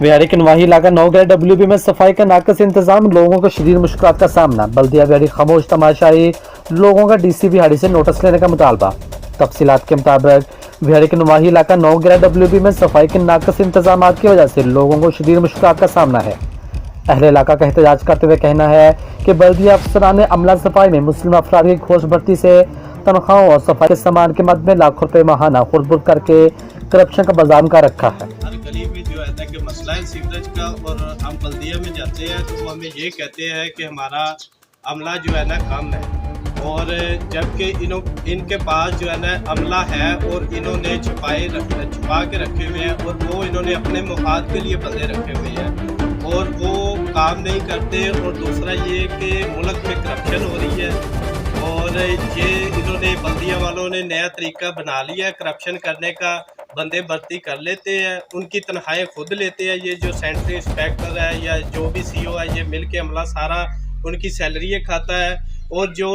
बिहारी के नवाही इलाका 9 WB में सफाई का नाकस इंतजाम, लोगों को शदीद मुश्किलात का सामना। बल्दिया बिहारी खामोश तमाशाई, लोगों का DC बिहारी से नोटिस लेने का मुतालबा। तफसीलात के मुताबिक बिहारी के नवाही इलाका 9 WB में सफाई के नाकस इंतजाम की वजह से लोगों को शदीद मुश्किलात का सामना है। अहले इलाका का एहतजाज करते हुए कहना है कि बल्दिया अफसरान ने अमला सफाई में मुस्लिम अफराद की घोष भर्ती से तनख्वाहों और सफाई के सामान के मद में लाखों रुपए माहाना खुर्द करके करप्शन का बाजार का रखा है। हर गली में जो है कि मसला है सीवरेज का, और हम बल्दिया में जाते हैं तो वो हमें ये कहते हैं कि हमारा अमला जो है ना कम है, और जबकि इनके पास जो है ना अमला है और इन्होंने छुपा के रखे हुए हैं, और वो इन्होंने अपने मुफाद के लिए बंदे रखे हुए हैं और वो काम नहीं करते। और दूसरा ये कि मुल्क में करप्शन हो रही है, और ये इन्होंने बल्दिया वालों ने नया तरीका बना लिया है करप्शन करने का। बंदे भर्ती कर लेते हैं, उनकी तनख्वाहें खुद लेते हैं। ये जो सेंट्री इंस्पेक्टर है या जो भी CO है, ये मिल के अमला सारा उनकी सैलरी खाता है। और जो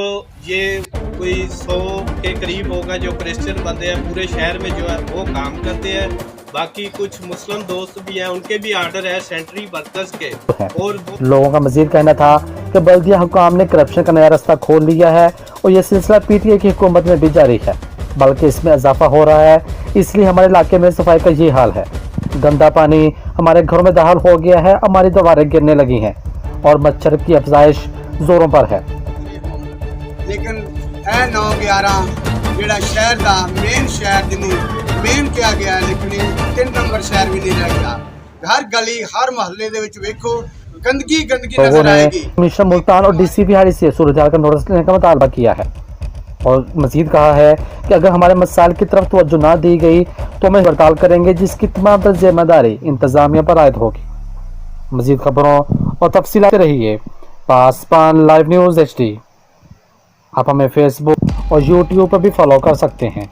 ये कोई 100 के करीब होगा जो क्रिश्चियन बंदे हैं पूरे शहर में जो है वो काम करते हैं। बाकी कुछ मुस्लिम दोस्त भी हैं, उनके भी आर्डर है सेंट्री वर्कर्स के। और लोगों का मजीद कहना था कि बल्दिया हुकाम ने करप्शन का नया रास्ता खोल लिया है और यह सिलसिला PTI की हुकूमत में भी जारी है, बल्कि इसमें इजाफा हो रहा है। इसलिए हमारे इलाके में सफाई का ये हाल है। गंदा पानी हमारे घरों में दाखिल हो गया है, हमारी दीवारें गिरने लगी हैं और मच्छर की अफजाइश जोरों पर है। लेकिन 9/11 ਜਿਹੜਾ शहर का मेन शहर जिन्हें मेन किया गया है, लेकिन 3 नंबर शहर भी नहीं रह गया। हर गली हर मोहल्ले ਦੇ ਵਿੱਚ ਵੇਖੋ गंदगी नजर आएगी। कमिश्नर मुल्तान और DC बिहारी से सूरत-ए-हाल का नोटिस लेने का मुतालबा किया है और मजीद कहा है कि अगर हमारे मसाइल की तरफ तवज्जो ना दी गई तो हम हड़ताल करेंगे, जिसकी तमाम तर जिम्मेदारी इंतजामिया पर आयद होगी। मजीद खबरों और तफसीलात रहिए पासपान लाइव न्यूज़ HD। आप हमें Facebook और YouTube पर भी फॉलो कर सकते हैं।